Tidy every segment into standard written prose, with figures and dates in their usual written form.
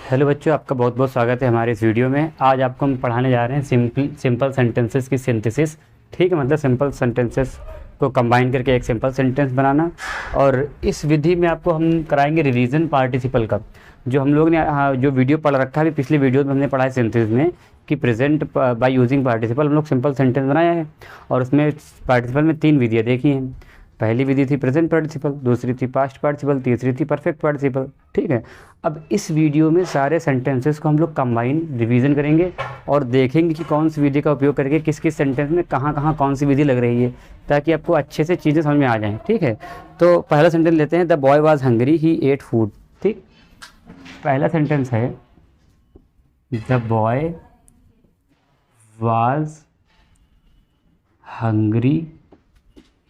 Hello बच्चों, आपका बहुत बहुत स्वागत है हमारे इस वीडियो में। आज आपको हम पढ़ाने जा रहे हैं सिंपल सेंटेंसेस की सिंथेसिस। ठीक है, मतलब सिंपल सेंटेंसेस को कंबाइन करके एक सिंपल सेंटेंस बनाना। और इस विधि में आपको हम कराएंगे रिवीजन पार्टिसिपल का। जो हम लोग ने जो वीडियो पढ़ रखा है, पिछली वीडियो में हमने पढ़ा है सिंथेसिस में कि प्रेजेंट बाय यूजिंग पार्टिसिपल हम लोग सिंपल सेंटेंस बनाया है। और उसमें पार्टिसिपल में 3 विधियाँ देखी हैं। पहली विधि थी प्रेजेंट पार्टिसिपल, दूसरी थी पास्ट पार्टिसिपल, तीसरी थी परफेक्ट पार्टिसिपल। ठीक है, अब इस वीडियो में सारे सेंटेंसेस को हम लोग कंबाइन रिवीजन करेंगे और देखेंगे कि कौन सी विधि का उपयोग करके किस किस सेंटेंस में कहाँ कहाँ कौन सी विधि लग रही है, ताकि आपको अच्छे से चीज़ें समझ में आ जाएं। ठीक है, तो पहला सेंटेंस लेते हैं, the boy was hungry he ate food. ठीक, पहला सेंटेंस है the boy was hungry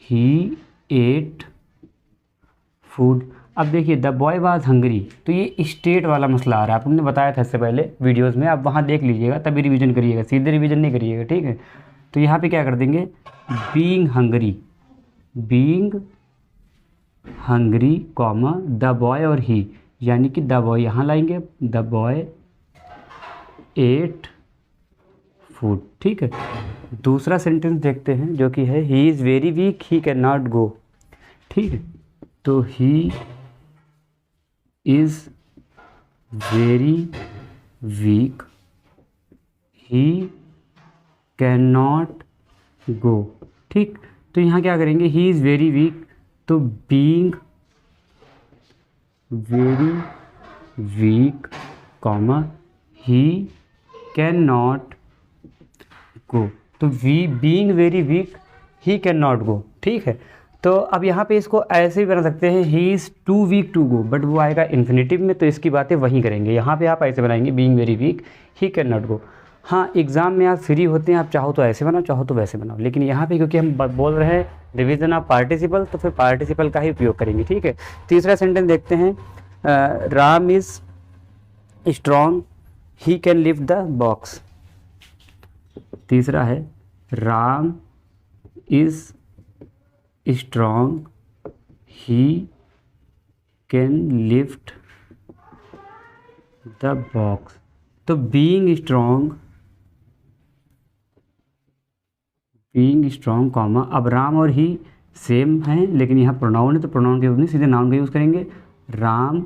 he ate food. अब देखिए द बॉय वाज हंग्री, तो ये स्टेट वाला मसला आ रहा है। आपने बताया था इससे पहले वीडियोस में, आप वहाँ देख लीजिएगा तभी रिवीजन करिएगा, सीधे रिवीजन नहीं करिएगा। ठीक है, तो यहाँ पे क्या कर देंगे, being hungry comma the boy और ही, यानी कि द बॉय यहाँ लाएंगे, द बॉय एट फूड। ठीक है, दूसरा सेंटेंस देखते हैं जो कि है he is very weak he can not go. ठीक है, तो he is very weak he can not go. ठीक, तो यहाँ क्या करेंगे, ही इज़ वेरी वीक, तो being very weak comma he can not go, तो being very weak he can not go. ठीक है, तो अब यहाँ पे इसको ऐसे भी बना सकते हैं, he is too weak to go, but वो आएगा इन्फिनेटिव में, तो इसकी बातें वहीं करेंगे। यहाँ पे आप ऐसे बनाएंगे, being very weak he can not गो। हाँ, एग्ज़ाम में आप फ्री होते हैं, आप चाहो तो ऐसे बनाओ, चाहो तो वैसे बनाओ, लेकिन यहाँ पे क्योंकि हम बोल रहे हैं डिवीज़न ऑफ पार्टिसिपल, तो फिर पार्टिसिपल का ही उपयोग करेंगे। ठीक है, तीसरा सेंटेंस देखते हैं, Ram is strong he can lift the box. तीसरा है Ram is strong he can lift the box, तो बीइंग स्ट्रॉन्ग कॉमा, अब राम और ही सेम हैं, लेकिन यहाँ प्रोनाउन है तो प्रोनाउन के यूज़ नहीं, सीधे नाउन का यूज़ करेंगे। Ram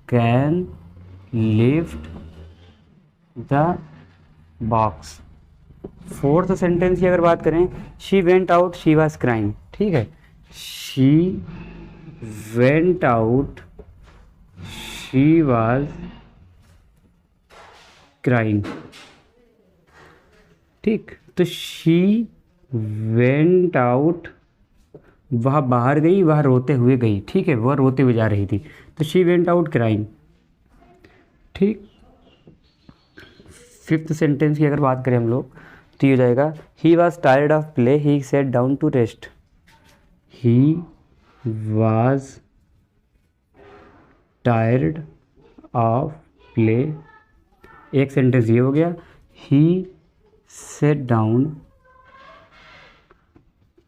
can lift the box. Fourth sentence की अगर बात करें, she went out she was crying. ठीक है, she went out she was crying. ठीक, तो शी वेंट आउट, वह बाहर गई, वह रोते हुए गई। ठीक है, वह रोते हुए जा रही थी, तो शी वेंट आउट क्राइंग। ठीक, फिफ्थ सेंटेंस की अगर बात करें हम लोग, तो ये हो जाएगा, he was tired of play he sat down to rest. He was tired of play, एक सेंटेंस ये हो गया, he sat down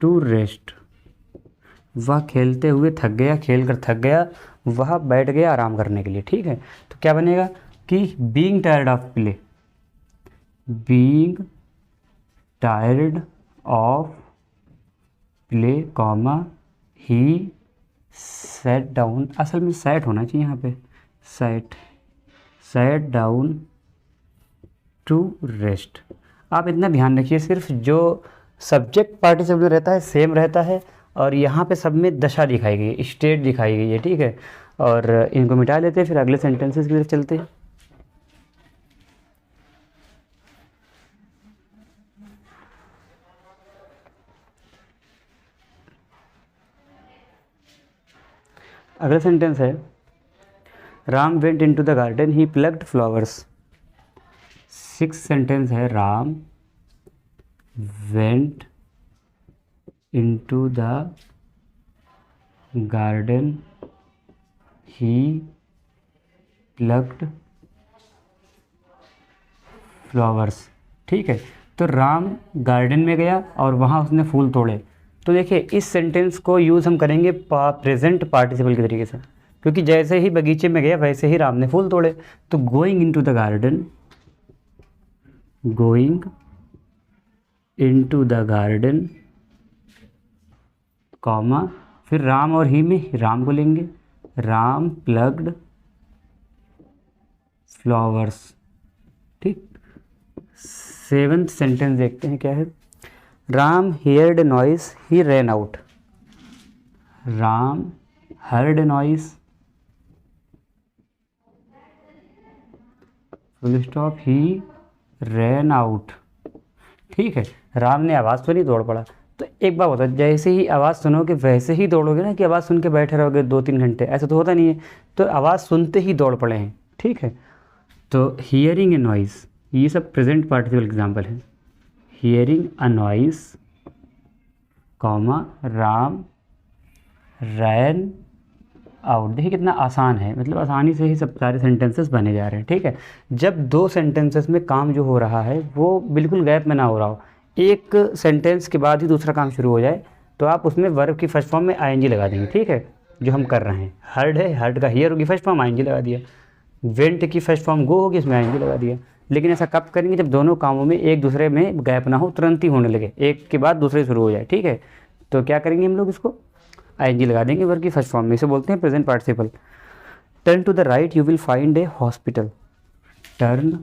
to rest, वह खेलते हुए थक गया, खेल कर थक गया, वह बैठ गया आराम करने के लिए। ठीक है, तो क्या बनेगा कि being tired of play, being tired of play comma he sat down, असल में सेट होना चाहिए यहाँ पे, सेट डाउन टू रेस्ट। आप इतना ध्यान रखिए, सिर्फ जो सब्जेक्ट पार्टिसिपल रहता है सेम रहता है, और यहाँ पे सब में दशा दिखाई गई है, स्टेट दिखाई गई है। ठीक है, और इनको मिटा लेते हैं, फिर अगले सेंटेंसेस की तरफ चलते हैं। अगला सेंटेंस है, Ram went into the garden he plucked flowers. Six sentence है, Ram went into the garden he plucked flowers. ठीक है, तो राम गार्डन में गया और वहाँ उसने फूल तोड़े। तो देखिए इस सेंटेंस को यूज़ हम करेंगे प्रेजेंट पार्टिसिपल के तरीके से। क्योंकि जैसे ही बगीचे में गया वैसे ही राम ने फूल तोड़े। तो going into the garden, going into the garden comma, फिर राम और ही में राम को लेंगे, राम प्लग्ड फ्लावर्स। ठीक, 7th सेंटेंस देखते हैं क्या है। Ram heard noise he ran out, Ram heard noise full stop he ran out. ठीक है, राम ने आवाज़ सुनी दौड़ पड़ा। तो एक बात होता है, जैसे ही आवाज़ सुनोगे वैसे ही दौड़ोगे ना, कि आवाज़ सुन के बैठे रहोगे 2-3 घंटे, ऐसा तो होता नहीं है। तो आवाज़ सुनते ही दौड़ पड़े हैं। ठीक है, तो हियरिंग ए नॉइस, ये सब प्रेजेंट पार्टिसिपल एग्जाम्पल है। हियरिंग अ noise comma Ram ran out. देखिए कितना आसान है, मतलब आसानी से ही सब सारे सेंटेंसेस बने जा रहे हैं। ठीक है, जब 2 सेंटेंसेस में काम जो हो रहा है वो बिल्कुल गैप में ना हो रहा हो, एक सेंटेंस के बाद ही दूसरा काम शुरू हो जाए, तो आप उसमें वर्ब की फर्स्ट फॉर्म में आईएनजी लगा देंगे। ठीक है, जो हम कर रहे हैं, हर्ड है, हर्ड का हियर होगी फर्स्ट फॉर्म, आईएनजी लगा दिया। वेंट की फर्स्ट फॉर्म गो होगी, इसमें आईएनजी लगा दिया। लेकिन ऐसा कब करेंगे, जब दोनों कामों में एक दूसरे में गैप ना हो, तुरंत ही होने लगे, एक के बाद दूसरे शुरू हो जाए। ठीक है, तो क्या करेंगे हम लोग, इसको आईएनजी लगा देंगे वर्ब की फर्स्ट फॉर्म में। इसे बोलते हैं present participle. Turn to the right you will find a hospital, turn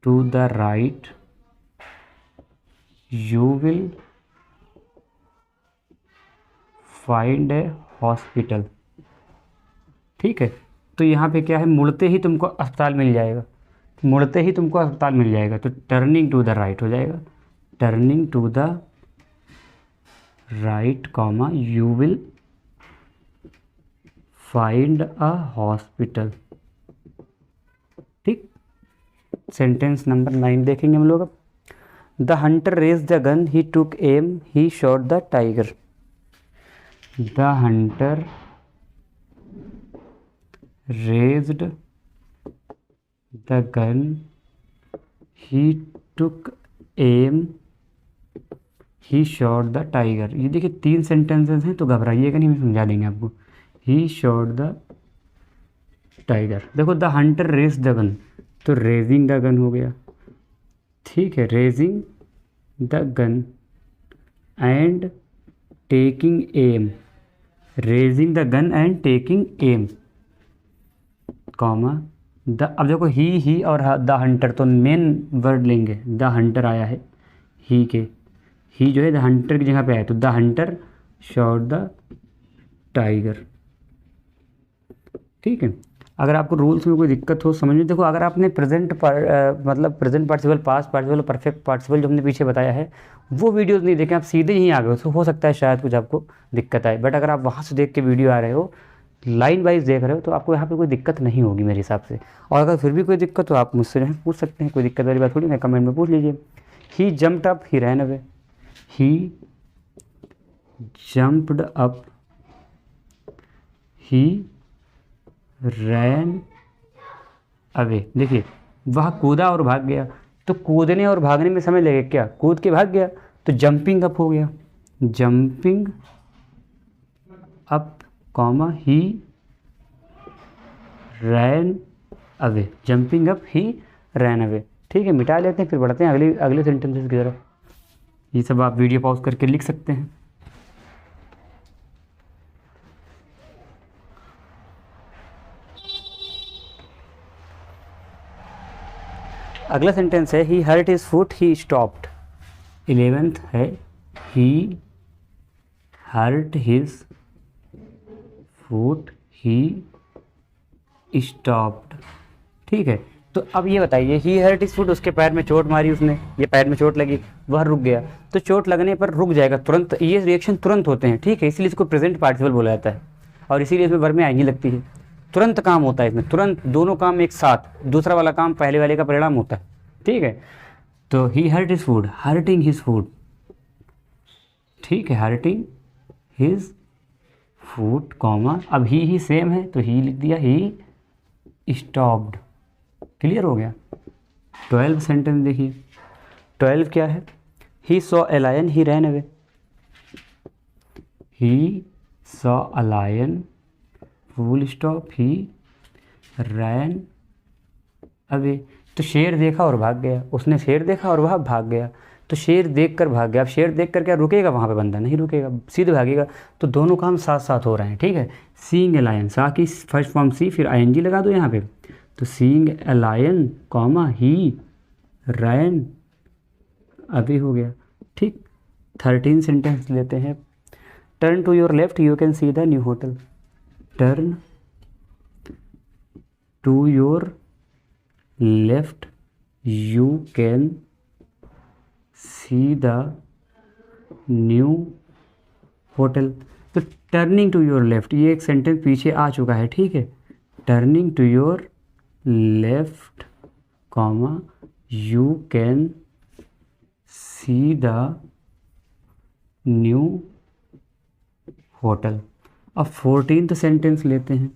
to the right you will find a hospital. ठीक है, तो यहाँ पे क्या है, मुड़ते ही तुमको अस्पताल मिल जाएगा, मुड़ते ही तुमको अस्पताल मिल जाएगा। तो टर्निंग टू द राइट हो जाएगा, turning to the right comma you will find a hospital. ठीक, सेंटेंस नंबर 9 देखेंगे हम लोग अब। The hunter raise the gun he took aim he shot the tiger. The hunter raised the gun he took aim he shot the tiger। ये देखिए 3 sentences हैं, तो घबराइएगा नहीं, हम समझा देंगे आपको। he shot the tiger। देखो the hunter raise the gun, तो रेजिंग द गन हो गया। ठीक है, raising the gun and taking aim, raising the gun and taking aim comma the. अब देखो ही और द हंटर, तो मेन वर्ड लेंगे, द हंटर आया है ही के, ही जो है द हंटर की जगह पे आया, तो the Hunter shot the tiger. ठीक है, अगर आपको रूल्स में कोई दिक्कत हो समझ में, देखो अगर आपने मतलब present participle, past participle, perfect participle जो हमने पीछे बताया है वो वीडियोस नहीं देखें, आप सीधे ही आ गए तो हो सकता है शायद कुछ आपको दिक्कत आए। बट अगर आप वहाँ से देख के वीडियो आ रहे हो, लाइन वाइज देख रहे हो, तो आपको यहाँ पे कोई दिक्कत नहीं होगी मेरे हिसाब से। और अगर फिर भी कोई दिक्कत हो आप मुझसे पूछ सकते हैं, कोई दिक्कत वाली बात थोड़ी ना, कमेंट में पूछ लीजिए। ही जम्प्ड अप ही रैन अवे, ही जम्प्ड अप ही रैन अवे। देखिए वह कूदा और भाग गया, तो कूदने और भागने में समय लगेगा क्या, कूद के भाग गया, तो जंपिंग अप हो गया, jumping up comma he ran away, jumping up he ran away. ठीक है, मिटा लेते हैं, फिर बढ़ते हैं अगले सेंटेंसेस की तरफ। ये सब आप वीडियो पॉज करके लिख सकते हैं। अगला सेंटेंस है he hurt his foot he stopped. 11th है he hurt his foot he stopped. ठीक है, तो अब ये बताइए ही हर्ट हिज फुट, उसके पैर में चोट मारी उसने, ये पैर में चोट लगी, वह रुक गया। तो चोट लगने पर रुक जाएगा तुरंत, ये रिएक्शन तुरंत होते हैं। ठीक है, इसीलिए इसको प्रेजेंट पार्टिसिपल बोला जाता है, और इसीलिए इसमें वर्ब में आईएनजी लगती है। तुरंत काम होता है इसमें, तुरंत दोनों काम एक साथ, दूसरा वाला काम पहले वाले का परिणाम होता है। ठीक है, तो he hurt his food, hurting his food. ठीक है, हर्टिंग हिज फूड कॉमा, अब ही सेम है तो ही लिख दिया, ही स्टॉप्ड। क्लियर हो गया। 12 सेंटेंस देखिए, 12 क्या है, he saw a lion he ran away, he saw a lion full stop, he ran away. तो शेर देखा और भाग गया, उसने शेर देखा और वह भाग गया। तो शेर देख कर भाग गया। अब शेर देख कर क्या रुकेगा वहाँ पे? बंदा नहीं रुकेगा, सीधे भागेगा। तो दोनों काम साथ साथ हो रहे हैं, ठीक है। सीइंग ए लायन, सा की फर्स्ट फॉर्म सी, फिर आईएनजी लगा दो यहाँ पे। तो seeing a lion comma he ran अभी हो गया, ठीक। 13 सेंटेंस लेते हैं। Turn to your left you can see the new hotel. Turn to your left you can see the new hotel. तो टर्निंग टू योर लेफ्ट, ये एक sentence पीछे आ चुका है, ठीक है। Turning to your left comma you can see the new hotel. अब 14th सेंटेंस लेते हैं।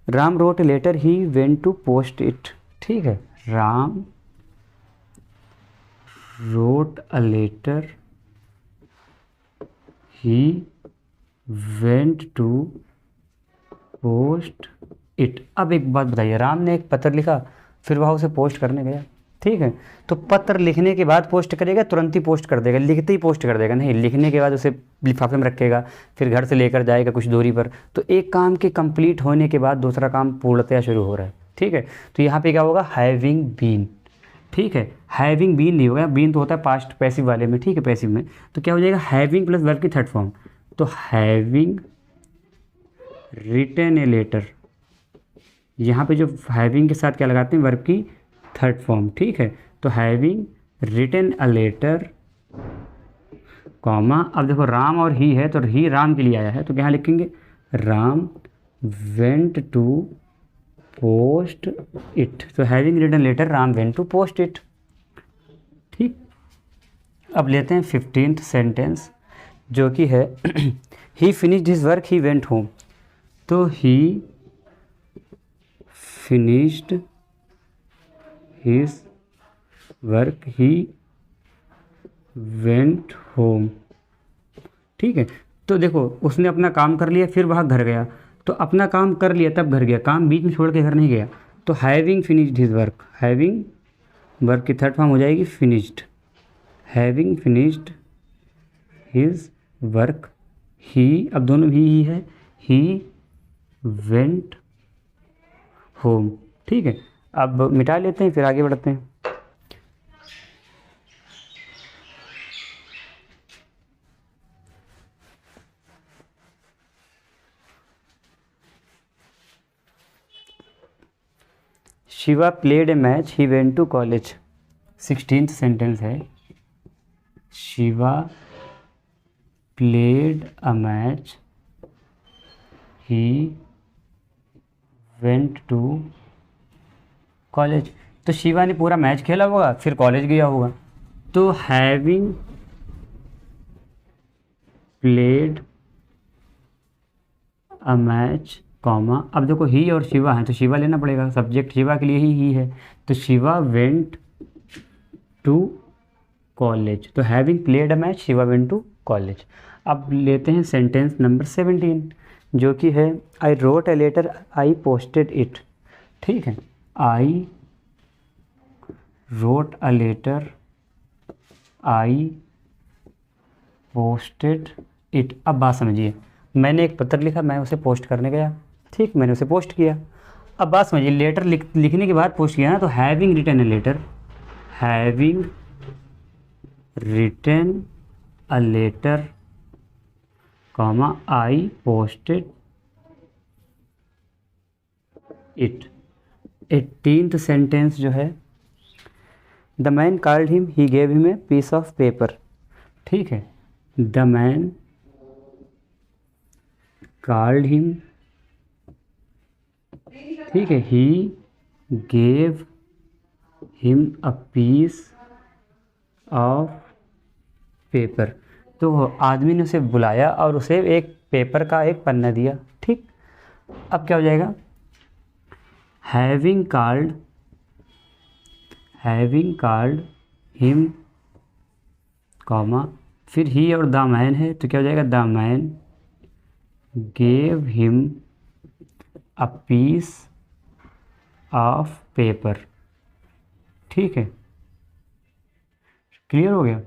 Ram road letter he went to post it, ठीक है। Ram wrote a letter, he went to post it। अब एक बात बताइए, राम ने एक पत्र लिखा, फिर वह उसे पोस्ट करने गया, ठीक है। तो पत्र लिखने के बाद पोस्ट करेगा, तुरंत ही पोस्ट कर देगा, लिखते ही पोस्ट कर देगा? नहीं, लिखने के बाद उसे लिफाफे में रखेगा, फिर घर से लेकर जाएगा कुछ दूरी पर। तो एक काम के कंप्लीट होने के बाद दूसरा काम पूर्णतया शुरू हो रहा है, ठीक है। तो यहाँ पे क्या होगा? हैविंग बीन, ठीक है। हैविंग बीन नहीं होगा, बीन तो होता है पास्ट पैसिव वाले में, ठीक है, पैसिव में। तो क्या हो जाएगा? हैविंग प्लस वर्ब की थर्ड फॉर्म। तो हैविंग रिटन ए लेटर, यहाँ पे जो हैविंग के साथ क्या लगाते हैं? वर्ब की थर्ड फॉर्म, ठीक है। तो having written a letter comma, अब देखो राम और ही है, तो ही राम के लिए आया है, तो यहाँ लिखेंगे Ram went to post it. तो having written letter Ram went to post it, ठीक। अब लेते हैं 15th सेंटेंस, जो कि है he finished his work he went home. तो he finished his work he went home, ठीक है। तो देखो उसने अपना काम कर लिया, फिर वह घर गया। तो अपना काम कर लिया तब घर गया, काम बीच में छोड़ के घर नहीं गया। तो having finished his work, having work की थर्ड फॉर्म हो जाएगी finished. Having finished his work he, अब दोनों ही है, ही वेंट होम, ठीक है। अब मिटा लेते हैं, फिर आगे बढ़ते हैं। Shiva played a match he went to college. 16th sentence है। Shiva played a match he went to college. तो शिवा ने पूरा मैच खेला होगा, फिर कॉलेज गया होगा। तो having played a match comma, अब देखो ही और शिवा हैं, तो शिवा लेना पड़ेगा, सब्जेक्ट शिवा के लिए ही है। तो शिवा वेंट टू कॉलेज। तो having played a match Shiva went to college. अब लेते हैं सेंटेंस नंबर 17, जो कि है I wrote a letter I posted it, ठीक है। I wrote a letter I posted it. अब बात समझिए, मैंने एक पत्र लिखा, मैं उसे पोस्ट करने गया, ठीक, मैंने उसे पोस्ट किया। अब बात समझिए, लेटर लिखने के बाद पोस्ट किया ना, तो having written a letter, having written a letter comma I posted it. 18th sentence जो है, the man called him he gave him a piece of paper, ठीक है। द मैन कॉल्ड हिम, ठीक है, he gave him a piece of paper. तो आदमी ने उसे बुलाया और उसे एक पेपर का एक पन्ना दिया, ठीक। अब क्या हो जाएगा? हैविंग कॉल्ड हिम कॉमा, फिर ही और द मैन है, तो क्या हो जाएगा? The man gave him a piece of paper. ठीक है, क्लियर हो गया।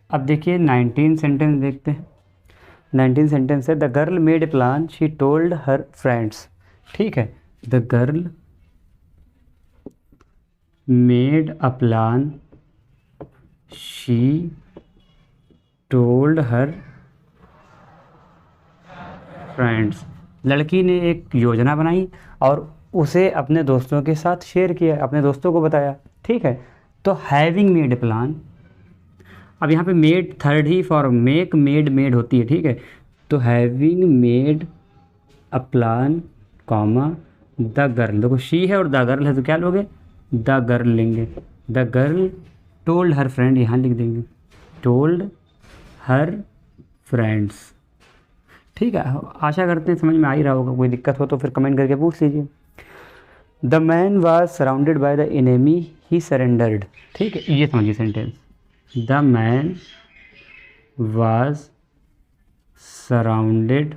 अब देखिए 19 सेंटेंस देखते हैं। 19 सेंटेंस है, the girl made a plan, she told her friends. ठीक है, the girl made a plan, she told her friends. लड़की ने एक योजना बनाई और उसे अपने दोस्तों के साथ शेयर किया, अपने दोस्तों को बताया। ठीक है, तो हैविंग मेड ए प्लान, अब यहाँ पे मेड थर्ड ही फॉर्म, मेक मेड मेड होती है। ठीक है, तो having made a plan comma the girl, देखो शी है और द गर्ल है तो क्या लोगे, द गर्ल लेंगे। The girl told her friend, यहाँ लिख देंगे टोल्ड हर फ्रेंड्स। ठीक है, आशा करते हैं समझ में आ ही रहा होगा। कोई दिक्कत हो तो फिर कमेंट करके पूछ लीजिए। The man was surrounded by the enemy, he surrendered. ठीक है, ये समझिए sentence, the man was surrounded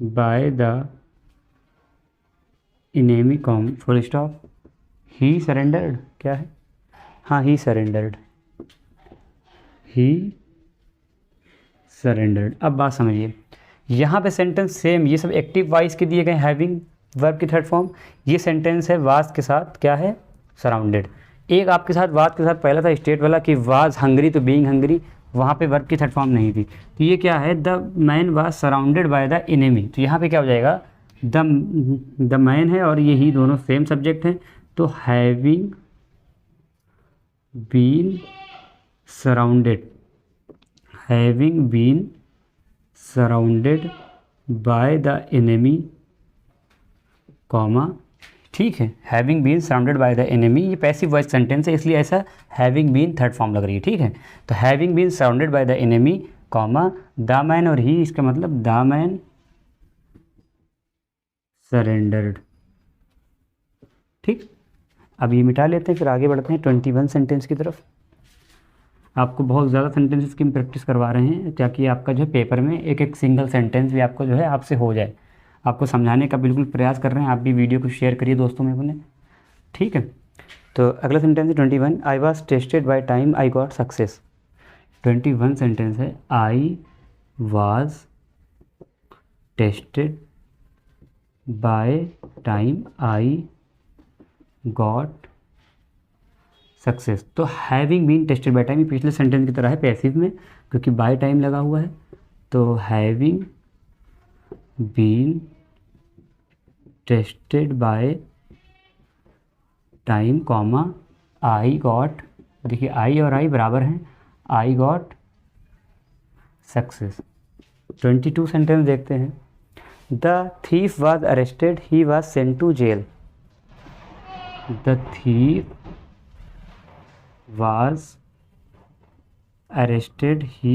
by the enemy com full stop, he surrendered. क्या है, हाँ ही सरेंडर्ड, ही सरेंडर्ड। अब बात समझिए, यहाँ पे सेंटेंस सेम, ये सब एक्टिव वॉइस के दिए गए, हैविंग वर्ब की थर्ड फॉर्म। ये सेंटेंस है वाज के साथ क्या है, सराउंडेड। एक आपके साथ वाज के साथ पहला था स्टेट वाला कि वाज हंग्री, तो बीइंग हंग्री, वहाँ पे वर्ब की थर्ड फॉर्म नहीं थी। तो ये क्या है, the man was surrounded by the enemy, तो यहाँ पे क्या हो जाएगा, द मैन है और ये ही दोनों सेम सब्जेक्ट हैं, तो having been surrounded, having been surrounded by the enemy comma. ठीक है, having been surrounded by the enemy, ये पैसिव वॉइस सेंटेंस है इसलिए ऐसा हैविंग बीन थर्ड फॉर्म लग रही है। ठीक है, तो having been surrounded by the enemy comma the man और ही, इसका मतलब द मैन सरेंडर्ड। ठीक, अब ये मिटा लेते हैं, फिर आगे बढ़ते हैं 21 सेंटेंस की तरफ। आपको बहुत ज़्यादा सेंटेंसेस की प्रैक्टिस करवा रहे हैं ताकि आपका जो है पेपर में एक एक सिंगल सेंटेंस भी आपको जो है आपसे हो जाए। आपको समझाने का बिल्कुल प्रयास कर रहे हैं, आप भी वीडियो को शेयर करिए दोस्तों में अपने। ठीक है, तो अगला सेंटेंस है 21, I was tested by time, I got success. 21 sentence है, I was tested by time, I got success. तो having been tested by time, ये पिछले सेंटेंस की तरह है पैसिव में, क्योंकि बाय टाइम लगा हुआ है। तो having been tested by time comma I got, देखिए आई और आई बराबर हैं, आई गॉट सक्सेस। 22 सेंटेंस देखते हैं, the thief was arrested, he was sent to jail. The thief was arrested, he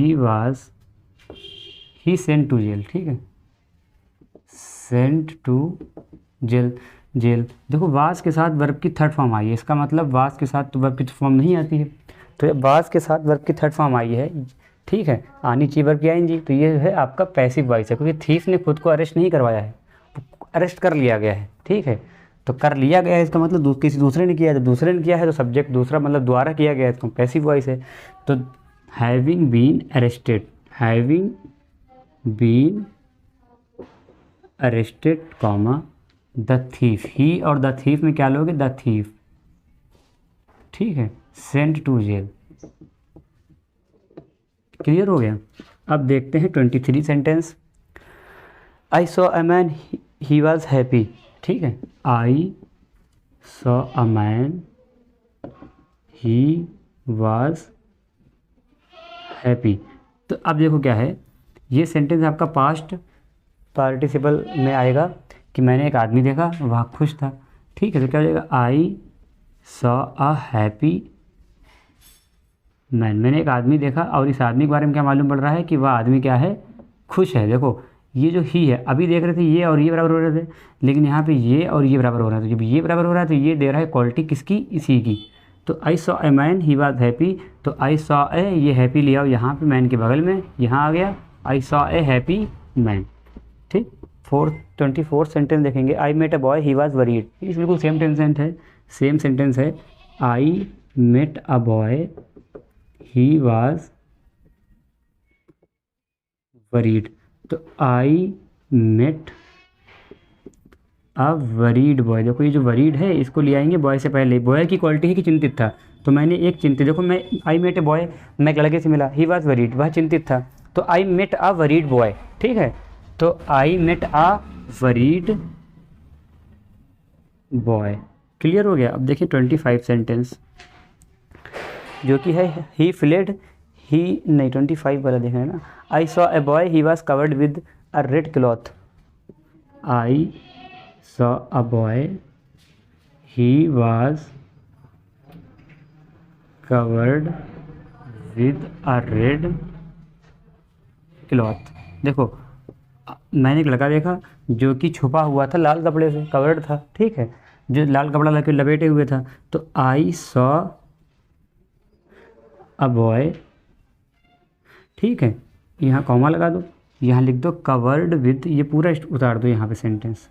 sent to jail। ठीक है, sent to jail, जेल। देखो was के साथ वर्ब की थर्ड फॉर्म आई है, इसका मतलब वाज के साथ तो वर्ब की फॉर्म नहीं आती है, तो वाज के साथ वर्ब की थर्ड फॉर्म आई है। ठीक है, आनी चाहिए वर्ब की आएंगी, तो ये है आपका पैसिव वॉइस है, क्योंकि थीफ ने खुद को अरेस्ट नहीं करवाया है, अरेस्ट कर लिया गया है। ठीक है, तो कर लिया गया है इसका मतलब किसी दूसरे ने किया है, तो दूसरे ने किया है तो सब्जेक्ट दूसरा मतलब द्वारा किया गया है, तो पैसिव वॉइस है। तो having been arrested, having been arrested comma the thief, he और द थीफ में क्या लोगे, द थीफ। ठीक है, सेंट टू जेल। क्लियर हो गया। अब देखते हैं 23 sentence, I saw a man, he was happy. ठीक है, I saw a man, he was happy. तो अब देखो क्या है, ये सेंटेंस आपका पास्ट पार्टिसिपल में आएगा कि मैंने एक आदमी देखा वह खुश था। ठीक है, तो क्या हो जाएगा, I saw a happy man, मैंने एक आदमी देखा और इस आदमी के बारे में क्या मालूम पड़ रहा है कि वह आदमी क्या है, खुश है। देखो ये जो ही है, अभी देख रहे थे ये और ये बराबर हो रहे थे, लेकिन यहाँ पे ये और ये बराबर हो रहा है, तो जब ये बराबर हो रहा है तो ये दे रहा है क्वालिटी किसकी, इसी की। तो आई saw a man, he was happy, तो आई सॉ ए, ये हैप्पी लिया और यहाँ पे मैन के बगल में यहाँ आ गया, I saw a happy man. ठीक। 24th सेंटेंस देखेंगे, I met a boy he was worried. इस बिल्कुल सेम सेंटेंस है। I met a boy he was worried. तो I met a worried boy, देखो ये जो वरीड है इसको ले आएंगे बॉय से पहले। बॉय की क्वालिटी है कि चिंतित था, तो मैंने एक चिंतित, देखो मैं आई मेट ए बॉय, मैं एक लड़के से मिला, ही वॉज वरीड, वह चिंतित था, तो I met a worried boy. ठीक है, तो I met a worried boy. Clear हो गया। अब देखिए 25 सेंटेंस जो कि है ही फ्लेड, ही नहीं 25 वाला देखना है ना। आई saw a boy he was covered with a red cloth. I saw a boy he was covered with a red cloth. देखो मैंने एक लड़का देखा जो कि छुपा हुआ था लाल कपड़े से, कवर्ड था, ठीक है, जो लाल कपड़ा लगे लपेटे हुए था। तो आई सॉ अ बॉय, ठीक है, यहाँ कॉमा लगा दो, यहाँ लिख दो कवर्ड विद, ये पूरा उतार दो यहाँ पे sentence,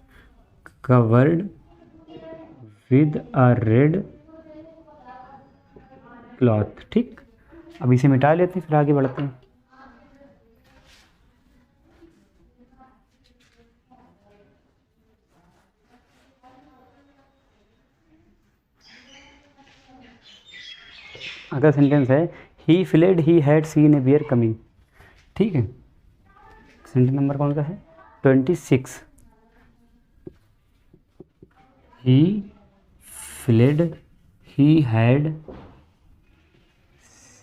covered with a red cloth. ठीक, अब इसे मिटा लेते हैं फिर आगे बढ़ते हैं। अगला सेंटेंस है he fled he had seen a bear coming. ठीक है, सेंटेंस नंबर कौन सा है? 26। He fled he had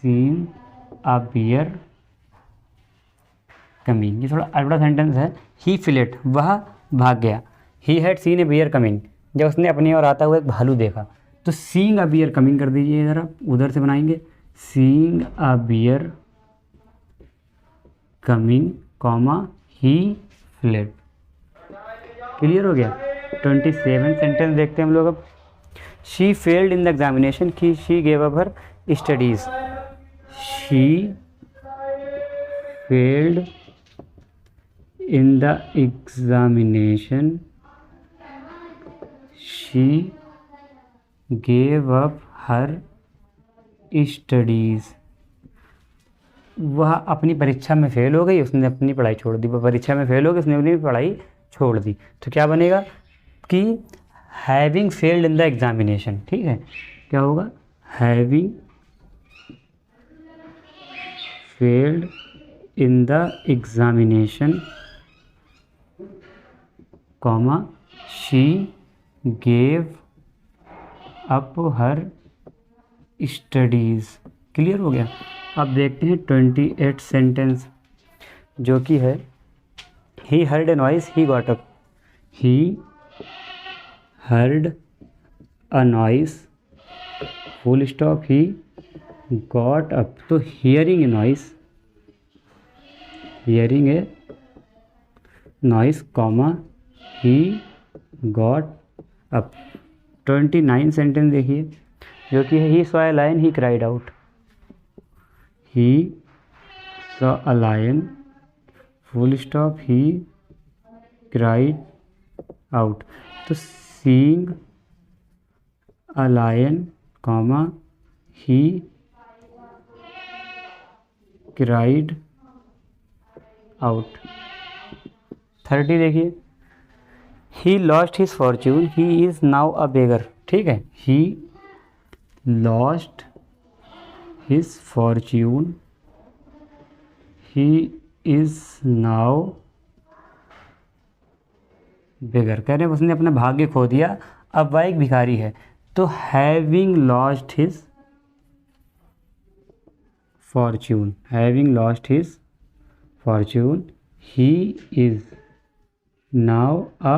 seen a bear coming. ये थोड़ा अल्बड़ा सेंटेंस है। ही फ्लेड, वह भाग गया। He had seen a bear coming, जब उसने अपनी ओर आता हुआ एक भालू देखा। तो सीइंग अ बियर कमिंग कर दीजिए ज़रा, उधर से बनाएंगे, seeing a bear coming comma he fled. Clear हो गया। 27 सेंटेंस देखते हैं हम लोग अब। She failed in the examination की she gave up her studies. She failed in the examination she gave up her studies. वह अपनी परीक्षा में फेल हो गई, उसने अपनी पढ़ाई छोड़ दी। वह परीक्षा में फेल हो गई, उसने अपनी पढ़ाई छोड़ दी। तो क्या बनेगा कि having failed in the examination. ठीक है, क्या होगा? Having failed in the examination comma she gave up her studies. Clear हो गया। अब देखते हैं 28 सेंटेंस जो कि है he heard a noise he got up. He heard a noise full stop he got up. तो hearing a noise, hearing a noise comma he got up. 29 sentence देखिए जो कि है he saw a lion he cried out. He saw a lion full stop he cried out. तो seeing a lion comma he cried out. 30 देखिए he lost his fortune he is now a beggar. ठीक है, he lost his fortune he is now beggar. कह रहे हैं उसने अपना भाग्य खो दिया, अब वह एक भिखारी है। तो having lost his fortune, having lost his fortune he is now a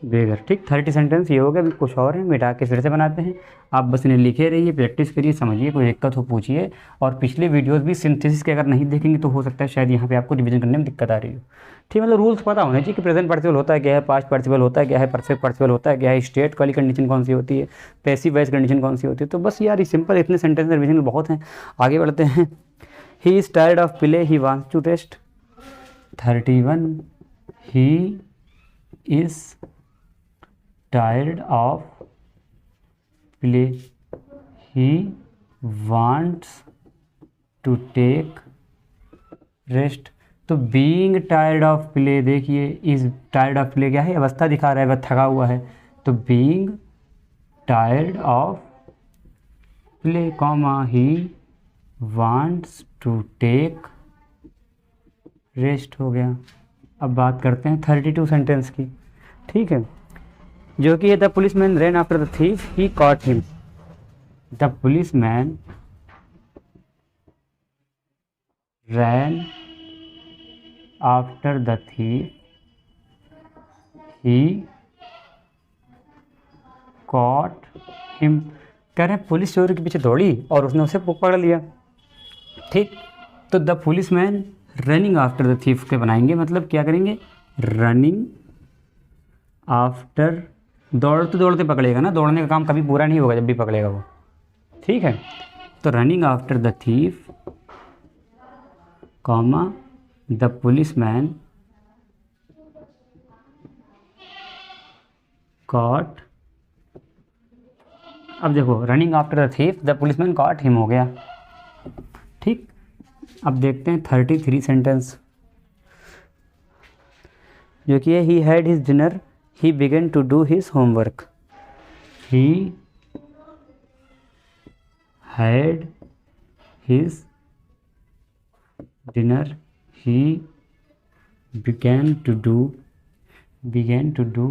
beggar. ठीक, 30 सेंटेंस ये हो गया। अभी कुछ और है, मिटा के फिर से बनाते हैं। आप बस इन्हें लिखे रहिए, प्रैक्टिस करिए, समझिए, कोई दिक्कत हो पूछिए। और पिछले वीडियोस भी सिंथेसिस के अगर नहीं देखेंगे तो हो सकता है शायद यहाँ पे आपको रिवीजन करने में दिक्कत आ रही हो। ठीक, मतलब रूल्स पता होने चाहिए कि प्रेजेंट पार्टिसिपल होता है क्या है, पास्ट पार्टिसिपल होता है क्या है, परफेक्ट पार्टिसिपल होता है क्या है, स्टेट वाली कंडीशन कौन सी होती है, पैसिव वॉइस कंडीशन कौन सी होती है। तो बस यार ये सिंपल इतने सेंटेंस रिवीजन में बहुत हैं। आगे बढ़ते हैं। He is tired of play he wants to rest. 31 he is tired of play, he wants to take rest। तो बीइंग टायर्ड ऑफ प्ले, देखिए इज टायर्ड ऑफ प्ले क्या है, अवस्था दिखा रहा है, वह थका हुआ है। तो being tired of play comma he wants to take rest हो गया। अब बात करते हैं 32 सेंटेंस की, ठीक है, जो कि the policeman rain after the thief he cot him. The policeman rain after the thief, he caught him। कह रहे हैं पुलिस चोर के पीछे दौड़ी और उसने उसे पकड़ लिया, ठीक। तो the policeman running after the thief के बनाएंगे, मतलब क्या करेंगे, रनिंग आफ्टर, दौड़ते दौड़ते पकड़ेगा ना, दौड़ने का काम कभी पूरा नहीं होगा जब भी पकड़ेगा वो, ठीक है। तो running after the thief comma the policeman caught. अब देखो running after the thief the policeman caught him हो गया, ठीक। अब देखते हैं 33 सेंटेंस, जो कि है he had his dinner, he began to do his homework. He had his dinner, he began to do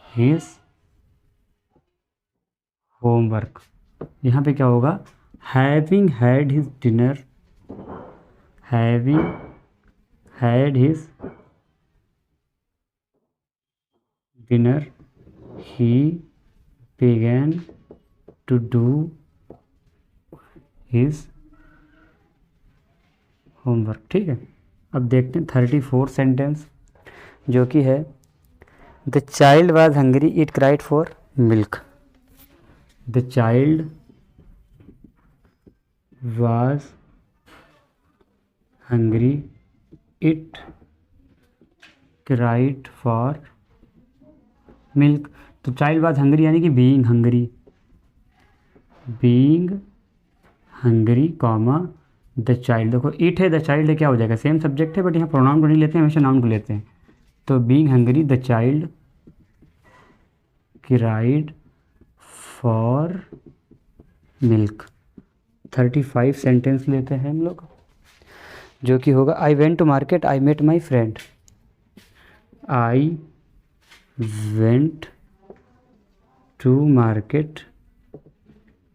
his homework। यहाँ पे क्या होगा, having had his dinner, having had his dinner, he began to do his homework, ठीक है। अब देखते हैं 34 sentence, जो कि है the child was hungry it cried for milk. The child was hungry it cried for milk. तो child was hungry यानी कि being hungry comma the child. देखो इट है, द चाइल्ड है, क्या हो जाएगा, सेम सब्जेक्ट है, बट यहाँ प्रोनाउन को नहीं लेते हैं, हमेशा नाउन को लेते हैं। तो being hungry the child cried for milk. 35 sentence लेते हैं हम लोग, जो कि होगा I went to market I met my friend. I went to market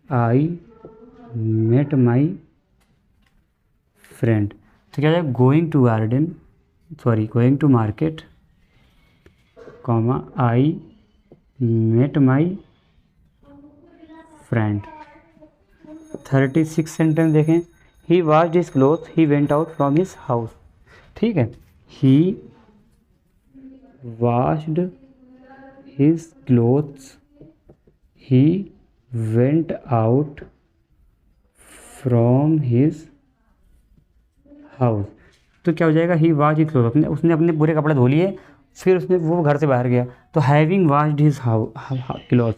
I met my friend. तो क्या है, going to market comma I met my friend. 36 sentence देखें, he washed his cloth he went out from his house, ठीक है। He washed his clothes he went out from his house. तो क्या हो जाएगा, ही वॉश्ड हिज क्लोथ, उसने अपने पूरे कपड़े धो लिए, फिर उसने वो घर से बाहर गया। तो having washed his cloth,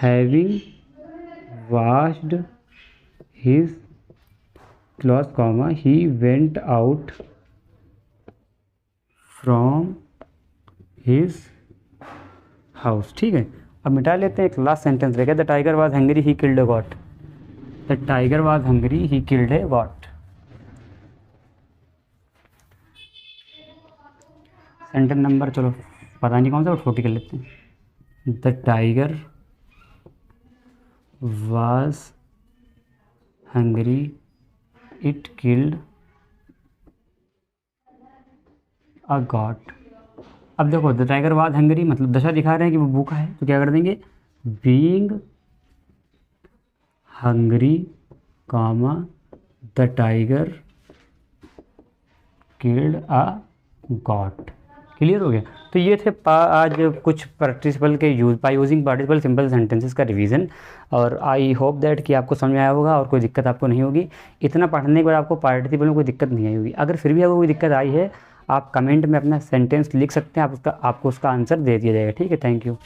having washed his cloth comma he went out from his house, ठीक है। अब मिटा लेते हैं, एक लास्ट सेंटेंस रहेगा, the tiger was hungry he killed a got. The tiger was hungry he killed A got. Sentence number चलो पता नहीं कौन सा, 40 कर लेते हैं। The tiger was hungry it killed a got. अब देखो द टाइगर वाज हंग्री मतलब दशा दिखा रहे हैं कि वो भूखा है, तो क्या कर देंगे, being hungry comma the tiger killed a got. Clear हो गया। तो ये थे आज कुछ पार्टिसिपल के यूजिंग पार्टिसिपल सिंपल सेंटेंसेस का रिवीजन, और आई होप दैट कि आपको समझ में आया होगा और कोई दिक्कत आपको नहीं होगी। इतना पढ़ने के बाद आपको पार्टिसिपल में कोई दिक्कत नहीं आई होगी। अगर फिर भी आपको कोई दिक्कत आई है, आप कमेंट में अपना सेंटेंस लिख सकते हैं, आपको उसका आंसर दे दिया जाएगा। ठीक है, थैंक यू।